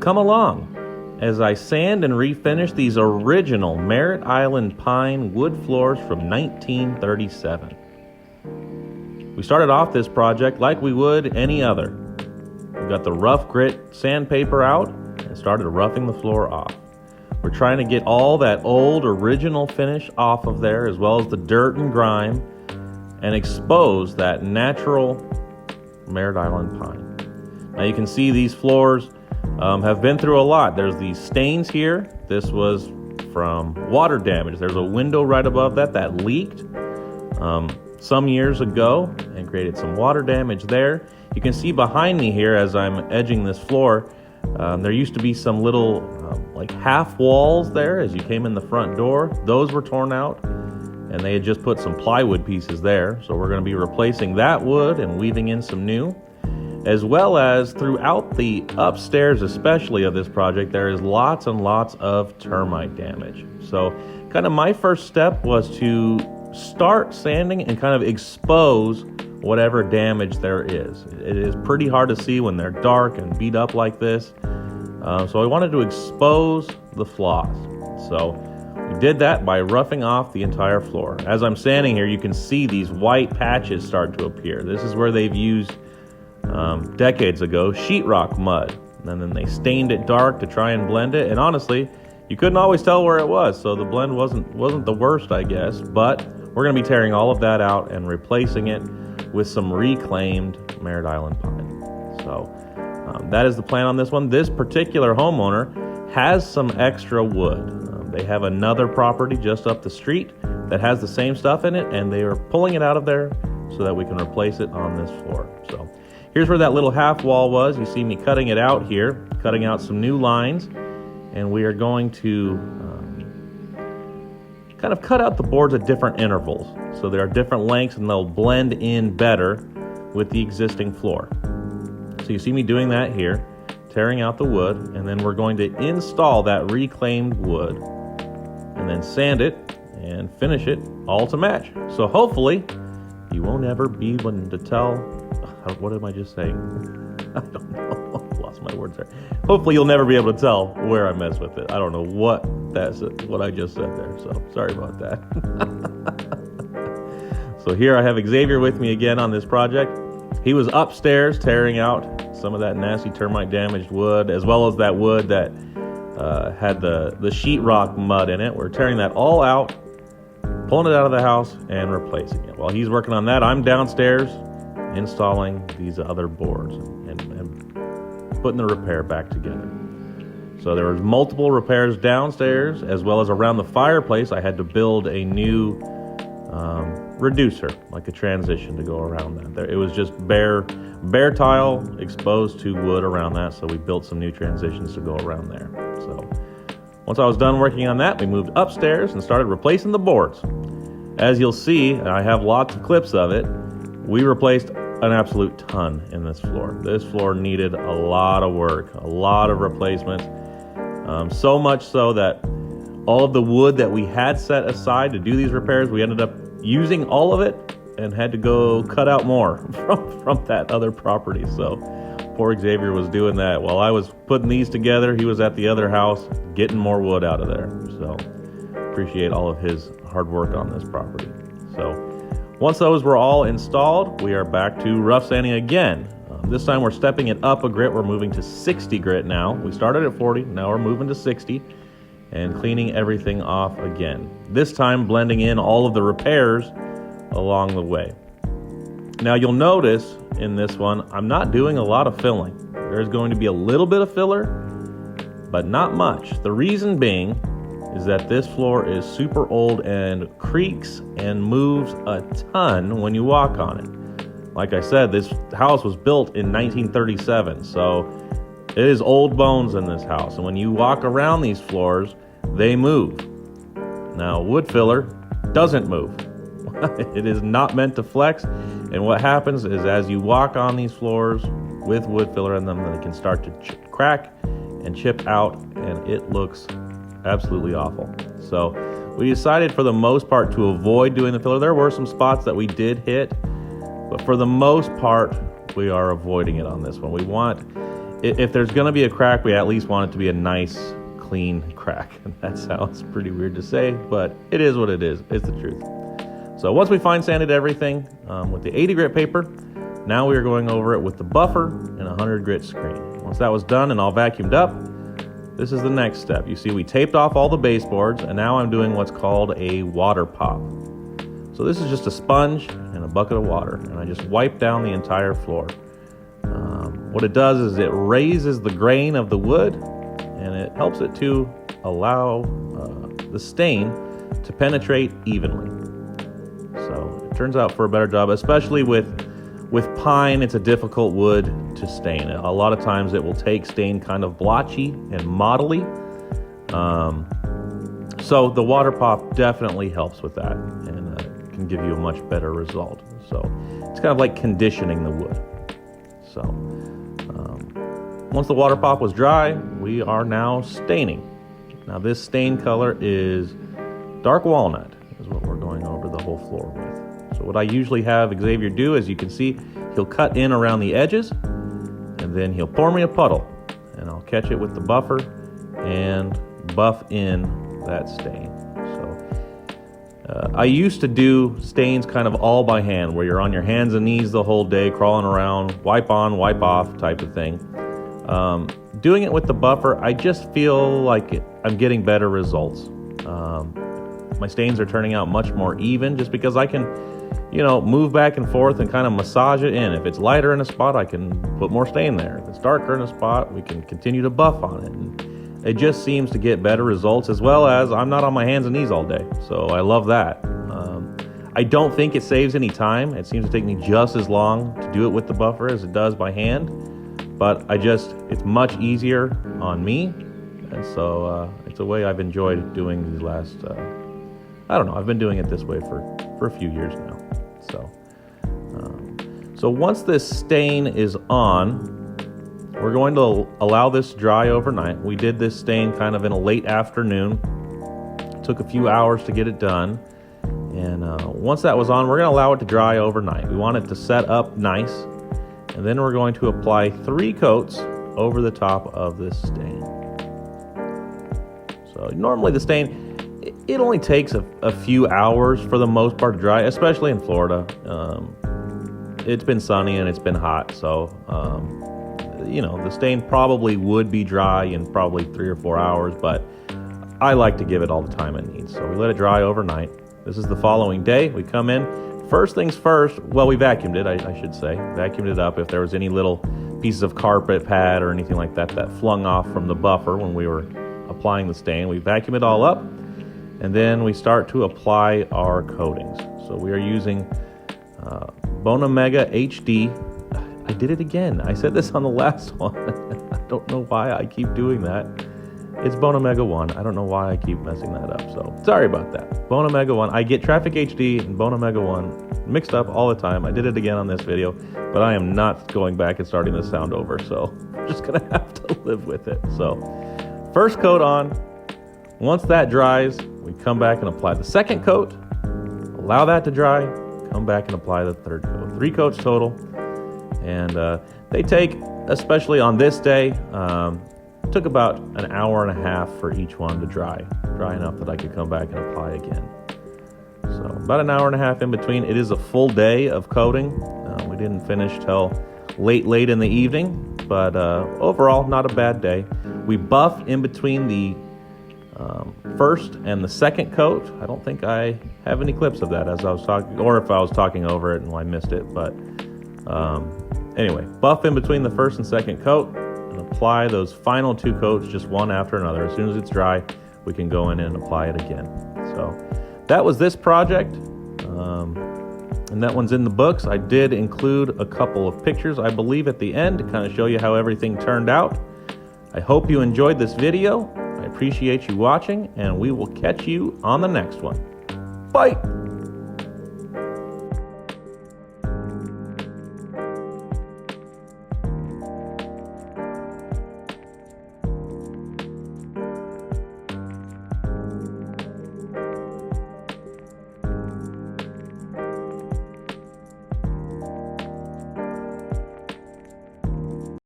come along as I sand and refinish these original Merritt Island pine wood floors from 1937. We started off this project like we would any other. We got the rough grit sandpaper out and started roughing the floor off. We're trying to get all that old original finish off of there, as well as the dirt and grime, and expose that natural Merritt Island pine. Now you can see these floors have been through a lot. There's these stains here. This was from water damage. There's a window right above that leaked some years ago and created some water damage there. You can see behind me here as I'm edging this floor, there used to be some little like half walls there as you came in the front door. Those were torn out and they had just put some plywood pieces there. So we're going to be replacing that wood and weaving in some new. As well as throughout the upstairs, especially of this project, there is lots and lots of termite damage. So kind of my first step was to start sanding and kind of expose whatever damage there is. It is pretty hard to see when they're dark and beat up like this. So I wanted to expose the flaws. So we did that by roughing off the entire floor. As I'm sanding here, you can see these white patches start to appear. This is where they've used decades ago sheetrock mud, and then they stained it dark to try and blend it, and honestly you couldn't always tell where it was, so the blend wasn't the worst, I guess. But we're going to be tearing all of that out and replacing it with some reclaimed Merritt Island pine. So that is the plan on this one. This particular homeowner has some extra wood. They have another property just up the street that has the same stuff in it, and they are pulling it out of there so that we can replace it on this floor. So here's where that little half wall was. You see me cutting it out here, cutting out some new lines, and we are going to kind of cut out the boards at different intervals. So there are different lengths and they'll blend in better with the existing floor. So you see me doing that here, tearing out the wood, and then we're going to install that reclaimed wood and then sand it and finish it all to match. So hopefully you won't ever be one to tell. What am I just saying? I don't know. I lost my words there. Hopefully you'll never be able to tell where I messed with it. I don't know what I just said there, so sorry about that. So here I have Xavier with me again on this project. He was upstairs tearing out some of that nasty termite damaged wood, as well as that wood that had the sheetrock mud in it. We're tearing that all out, pulling it out of the house and replacing it. While he's working on that, I'm downstairs installing these other boards and putting the repair back together. So there was multiple repairs downstairs, as well as around the fireplace. I had to build a new reducer, like a transition to go around that. There, it was just bare tile exposed to wood around that, so we built some new transitions to go around there. So once I was done working on that, we moved upstairs and started replacing the boards. As you'll see, and I have lots of clips of it, we replaced an absolute ton in this floor. This floor needed a lot of work, a lot of replacement. So much so that all of the wood that we had set aside to do these repairs, we ended up using all of it and had to go cut out more from that other property. So poor Xavier was doing that. While I was putting these together, he was at the other house getting more wood out of there. So appreciate all of his hard work on this property. So once those were all installed, we are back to rough sanding again. This time we're stepping it up a grit. We're moving to 60 grit now. We started at 40, now we're moving to 60 and cleaning everything off again. This time blending in all of the repairs along the way. Now you'll notice in this one, I'm not doing a lot of filling. There's going to be a little bit of filler, but not much. The reason being is that this floor is super old and creaks and moves a ton when you walk on it. Like I said, this house was built in 1937, so it is old bones in this house. And when you walk around these floors, they move. Now, wood filler doesn't move. It is not meant to flex. And what happens is as you walk on these floors with wood filler in them, they can start to crack and chip out, and it looks absolutely awful. So we decided for the most part to avoid doing the filler. There were some spots that we did hit, but for the most part, we are avoiding it on this one. We want if there's going to be a crack, we at least want it to be a nice, clean crack. And that sounds pretty weird to say, but it is what it is. It's the truth. So once we fine sanded everything with the 80 grit paper, now we are going over it with the buffer and a 100 grit screen. Once that was done and all vacuumed up, this is the next step. You see we taped off all the baseboards, and now I'm doing what's called a water pop. So this is just a sponge and a bucket of water, and I just wipe down the entire floor. What it does is it raises the grain of the wood, and it helps it to allow the stain to penetrate evenly. So it turns out for a better job, especially with pine. It's a difficult wood to stain. A lot of times it will take stain kind of blotchy and mottly. So the water pop definitely helps with that, and can give you a much better result. So it's kind of like conditioning the wood. So once the water pop was dry, we are now staining. Now this stain color is dark walnut, is what we're going over the whole floor with. So what I usually have Xavier do, as you can see, he'll cut in around the edges, and then he'll pour me a puddle, and I'll catch it with the buffer and buff in that stain. So I used to do stains kind of all by hand, where you're on your hands and knees the whole day, crawling around, wipe on, wipe off type of thing. Doing it with the buffer, I just feel like I'm getting better results. My stains are turning out much more even, just because I can, move back and forth and kind of massage it in. If it's lighter in a spot, I can put more stain there. If it's darker in a spot, we can continue to buff on it. And it just seems to get better results, as well as I'm not on my hands and knees all day. So I love that. I don't think it saves any time. It seems to take me just as long to do it with the buffer as it does by hand. But it's much easier on me. And so it's a way I've enjoyed doing these last, I've been doing it this way for a few years now. So once this stain is on, we're going to allow this to dry overnight. We did this stain kind of in a late afternoon. It took a few hours to get it done. And once that was on, we're going to allow it to dry overnight. We want it to set up nice. And then we're going to apply 3 coats over the top of this stain. So normally the stain, it only takes a few hours for the most part to dry, especially in Florida. It's been sunny and it's been hot, so the stain probably would be dry in probably 3 or 4 hours, but I like to give it all the time it needs. So we let it dry overnight. This is the following day. We come in. First things first, well, we vacuumed it, I should say. Vacuumed it up. If there was any little pieces of carpet pad or anything like that flung off from the buffer when we were applying the stain, we vacuum it all up, and then we start to apply our coatings. So we are using Bonamega HD. I did it again. I said this on the last one. I don't know why I keep doing that. It's Bonamega 1. I don't know why I keep messing that up, so sorry about that. Bonamega 1. I get Traffic HD and Bonamega 1 mixed up all the time. I did it again on this video, but I am not going back and starting this sound over, so I'm just going to have to live with it. So first coat on. Once that dries, we come back and apply the second coat. Allow that to dry. Come back and apply the third coat. 3 coats total. And they take, especially on this day, took about an hour and a half for each one to dry enough that I could come back and apply again. So about an hour and a half in between. It is a full day of coating. We didn't finish till late in the evening, but overall, not a bad day. We buffed in between the first and the second coat. I don't think I have any clips of that as I was talking, or if I was talking over it and I missed it, but anyway, buff in between the first and second coat, and apply those final 2 coats just one after another. As soon as it's dry, we can go in and apply it again. So that was this project, and that one's in the books. I did include a couple of pictures, I believe, at the end to kind of show you how everything turned out. I hope you enjoyed this video. I appreciate you watching, and we will catch you on the next one. Bye!